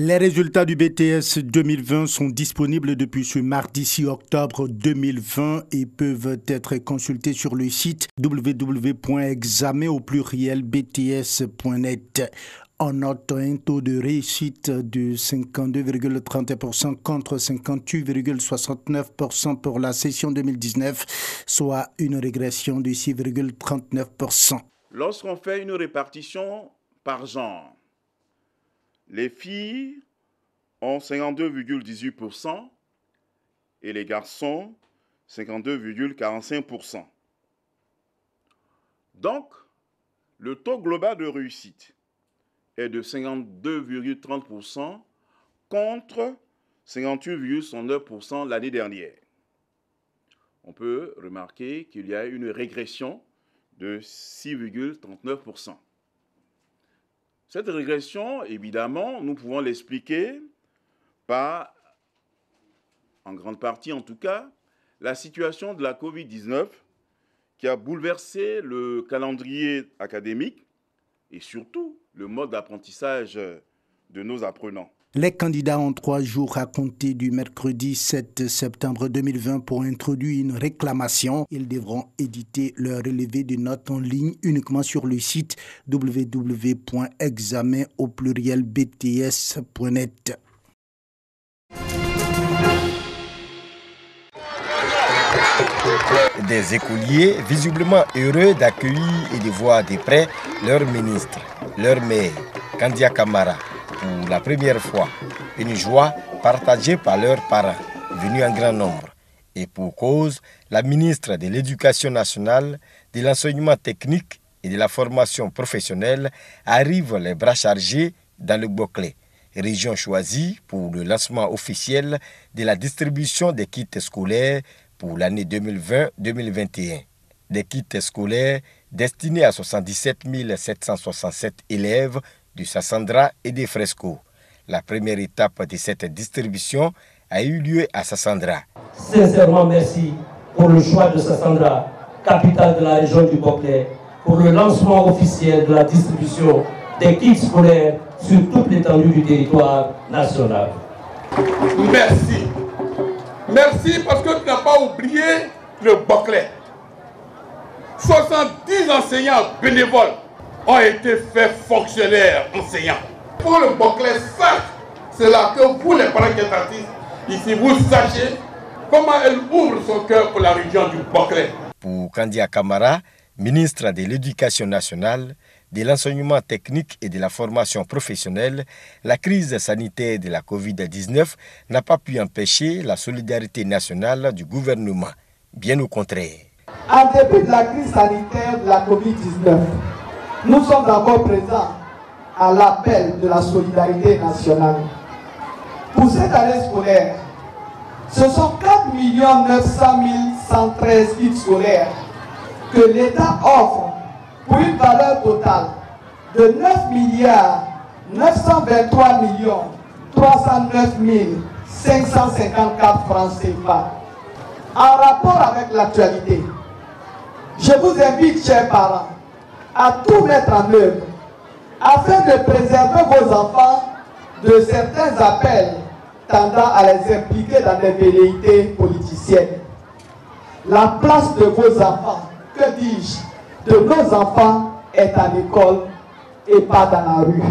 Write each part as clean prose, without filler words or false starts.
Les résultats du BTS 2020 sont disponibles depuis ce mardi 6 octobre 2020 et peuvent être consultés sur le site www.examen.bts.net. On note un taux de réussite de 52,30% contre 58,69% pour la session 2019, soit une régression de 6,39%. Lorsqu'on fait une répartition par genre, les filles ont 52,18% et les garçons 52,45%. Donc, le taux global de réussite est de 52,30% contre 58,69% l'année dernière. On peut remarquer qu'il y a une régression de 6,39%. Cette régression, évidemment, nous pouvons l'expliquer par, en grande partie en tout cas, la situation de la Covid-19 qui a bouleversé le calendrier académique et surtout le mode d'apprentissage de nos apprenants. Les candidats ont 3 jours à compter du mercredi 7 septembre 2020 pour introduire une réclamation. Ils devront éditer leur relevé de notes en ligne uniquement sur le site www.examen.bts.net. Des écoliers visiblement heureux d'accueillir et de voir de près leur ministre, leur maire, Kandia Camara, pour la première fois. Une joie partagée par leurs parents, venus en grand nombre. Et pour cause, la ministre de l'Éducation nationale, de l'enseignement technique et de la formation professionnelle arrive les bras chargés dans le Boclé, région choisie pour le lancement officiel de la distribution des kits scolaires pour l'année 2020-2021. Des kits scolaires destinés à 77 767 élèves du Sassandra et des Fresco. La première étape de cette distribution a eu lieu à Sassandra. Sincèrement merci pour le choix de Sassandra, capitale de la région du Boclé, pour le lancement officiel de la distribution des kits scolaires sur toute l'étendue du territoire national. Merci. Merci parce que tu n'as pas oublié le Boclé. 70 enseignants bénévoles ont été faits fonctionnaires enseignants. Pour le Boclé, sache cela, que vous les parents qui êtes artistes, ici vous sachez comment elle ouvre son cœur pour la région du Boclé. Pour Kandia Camara, ministre de l'Éducation nationale, de l'enseignement technique et de la formation professionnelle, la crise sanitaire de la Covid-19 n'a pas pu empêcher la solidarité nationale du gouvernement. Bien au contraire. En dépit de la crise sanitaire de la Covid-19, nous sommes encore présents à l'appel de la solidarité nationale. Pour cette année scolaire, ce sont 4 900 113 kits scolaires que l'État offre pour une valeur totale de 9 923 309 554 francs CFA. En rapport avec l'actualité, je vous invite, chers parents, à tout mettre en œuvre afin de préserver vos enfants de certains appels tendant à les impliquer dans des velléités politiciennes. La place de vos enfants, que dis-je, de nos enfants est à l'école et pas dans la rue.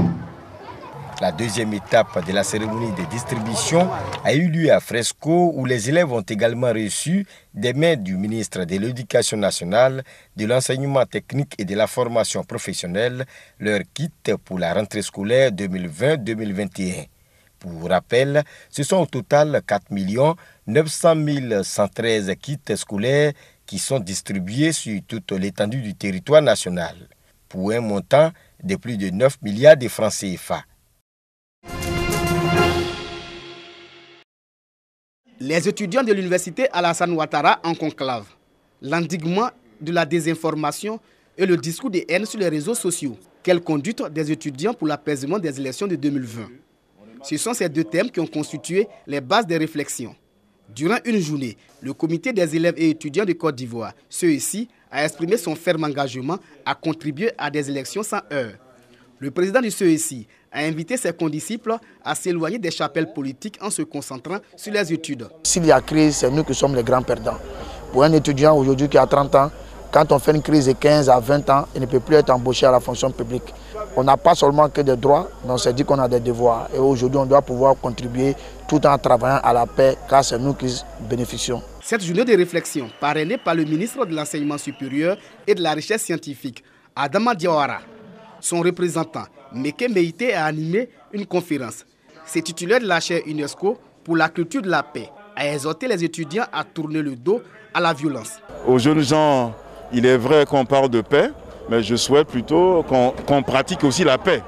La deuxième étape de la cérémonie de distribution a eu lieu à Fresco où les élèves ont également reçu des mains du ministre de l'Éducation nationale, de l'enseignement technique et de la formation professionnelle leur kit pour la rentrée scolaire 2020-2021. Pour rappel, ce sont au total 4 900 113 kits scolaires qui sont distribués sur toute l'étendue du territoire national, pour un montant de plus de 9 milliards de francs CFA. Les étudiants de l'université Alassane Ouattara en conclave, l'endiguement de la désinformation et le discours de haine sur les réseaux sociaux. Quelle conduite des étudiants pour l'apaisement des élections de 2020? Ce sont ces deux thèmes qui ont constitué les bases des réflexions. Durant une journée, le comité des élèves et étudiants de Côte d'Ivoire, CESI, a exprimé son ferme engagement à contribuer à des élections sans heurts. Le président du CESI a invité ses condisciples à s'éloigner des chapelles politiques en se concentrant sur les études. S'il y a crise, c'est nous qui sommes les grands perdants. Pour un étudiant aujourd'hui qui a 30 ans, quand on fait une crise de 15 à 20 ans, il ne peut plus être embauché à la fonction publique. On n'a pas seulement que des droits, mais on s'est dit qu'on a des devoirs. Et aujourd'hui, on doit pouvoir contribuer tout en travaillant à la paix, car c'est nous qui bénéficions. Cette journée de réflexion, parrainée par le ministre de l'Enseignement supérieur et de la Recherche scientifique, Adama Diawara, son représentant, Meke Meïté, a animé une conférence. C'est titulaire de la chaire UNESCO pour la culture de la paix, a exhorté les étudiants à tourner le dos à la violence. Aux jeunes gens, il est vrai qu'on parle de paix, mais je souhaite plutôt qu'on pratique aussi la paix.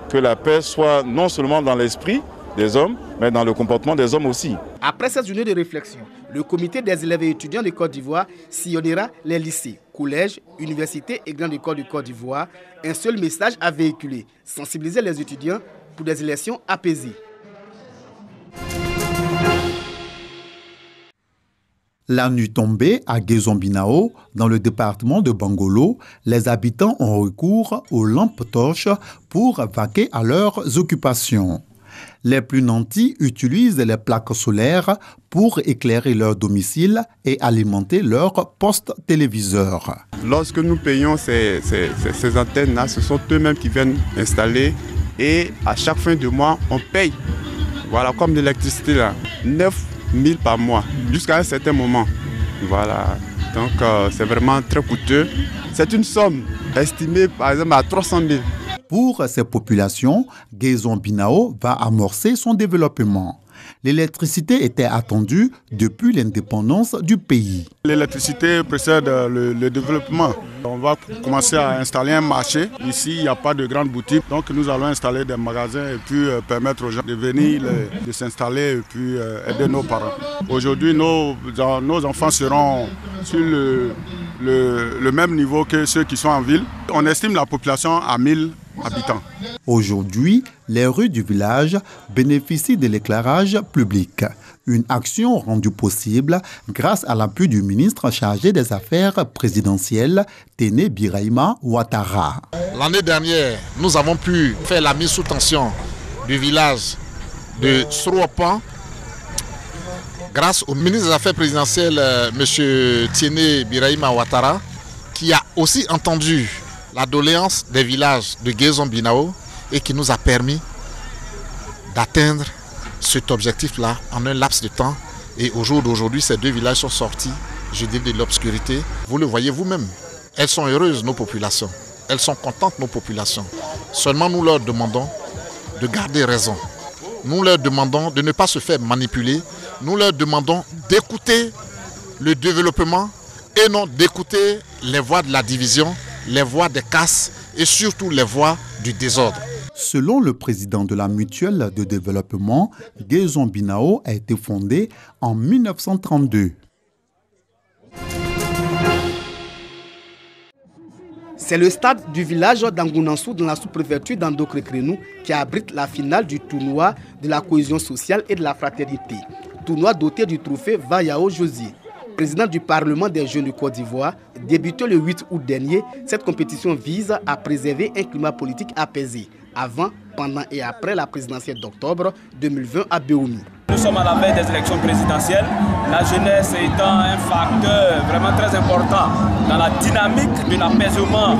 Que la paix soit non seulement dans l'esprit des hommes, mais dans le comportement des hommes aussi. Après cette journée de réflexion, le comité des élèves et étudiants de Côte d'Ivoire sillonnera les lycées, collèges, universités et grandes écoles de Côte d'Ivoire. Un seul message à véhiculer: sensibiliser les étudiants pour des élections apaisées. La nuit tombée à Guézon-Binao, dans le département de Bangolo, les habitants ont recours aux lampes torches pour vaquer à leurs occupations. Les plus nantis utilisent les plaques solaires pour éclairer leur domicile et alimenter leur poste téléviseur. Lorsque nous payons ces antennes-là, ce sont eux-mêmes qui viennent installer et à chaque fin de mois, on paye. Voilà, comme l'électricité là, 9 000 par mois, jusqu'à un certain moment. Voilà, donc c'est vraiment très coûteux. C'est une somme estimée par exemple à 300 000. Pour ces populations, Guézon-Binao va amorcer son développement. L'électricité était attendue depuis l'indépendance du pays. L'électricité précède le développement. On va commencer à installer un marché. Ici, il n'y a pas de grande boutique, donc nous allons installer des magasins et puis permettre aux gens de venir, de s'installer et puis aider nos parents. Aujourd'hui, nos enfants seront sur le même niveau que ceux qui sont en ville. On estime la population à 1000 habitants. Aujourd'hui, les rues du village bénéficient de l'éclairage public. Une action rendue possible grâce à l'appui du ministre chargé des Affaires présidentielles, Téné Birahima Ouattara. L'année dernière, nous avons pu faire la mise sous tension du village de Srouapan grâce au ministre des Affaires présidentielles, M. Téné Birahima Ouattara, qui a aussi entendu la doléance des villages de Guézon-Binao et qui nous a permis d'atteindre cet objectif-là en un laps de temps. Et au jour d'aujourd'hui, ces deux villages sont sortis, je dis, de l'obscurité. Vous le voyez vous-même. Elles sont heureuses, nos populations. Elles sont contentes, nos populations. Seulement, nous leur demandons de garder raison. Nous leur demandons de ne pas se faire manipuler. Nous leur demandons d'écouter le développement et non d'écouter les voix de la division, les voix des casses et surtout les voix du désordre. Selon le président de la mutuelle de développement, Guézon-Binao a été fondée en 1932. C'est le stade du village d'Angounansou dans la sous-préfecture d'Ando-Crécrenou qui abrite la finale du tournoi de la cohésion sociale et de la fraternité. Tournoi doté du trophée Vayao Josier. Président du Parlement des jeunes de Côte d'Ivoire, débuté le 8 août dernier, cette compétition vise à préserver un climat politique apaisé, avant, pendant et après la présidentielle d'octobre 2020 à Béoumi. Nous sommes à la veille des élections présidentielles, la jeunesse étant un facteur vraiment très important dans la dynamique de l'apaisement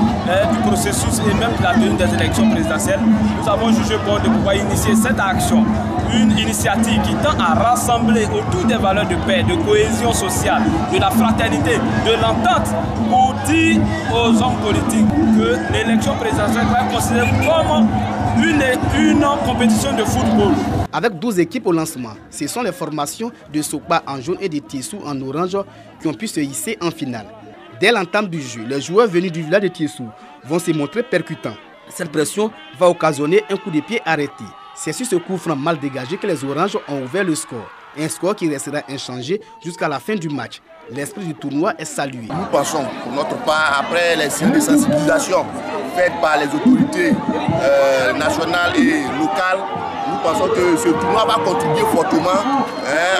du processus et même de la tenue des élections présidentielles. Nous avons jugé bon de pouvoir initier cette action, une initiative qui tend à rassembler autour des valeurs de paix, de cohésion sociale, de la fraternité, de l'entente, pour dire aux hommes politiques que l'élection présidentielle doit être considérée comme une compétition de football. Avec 12 équipes au lancement, ce sont les formations de Sokpa en jaune et de Tissou en orange qui ont pu se hisser en finale. Dès l'entame du jeu, les joueurs venus du village de Tissou vont se montrer percutants. Cette pression va occasionner un coup de pied arrêté. C'est sur ce coup franc mal dégagé que les oranges ont ouvert le score. Un score qui restera inchangé jusqu'à la fin du match. L'esprit du tournoi est salué. Nous pensons, pour notre part, après les séances de sensibilisation faites par les autorités nationales et locales, nous pensons que ce tournoi va contribuer fortement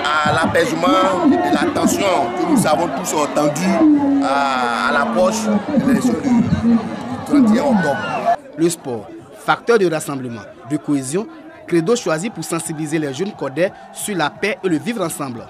à l'apaisement et la tension que nous avons tous entendue à l'approche de l'élection du 31 octobre. Le sport Facteur de rassemblement, de cohésion, credo choisi pour sensibiliser les jeunes codais sur la paix et le vivre ensemble.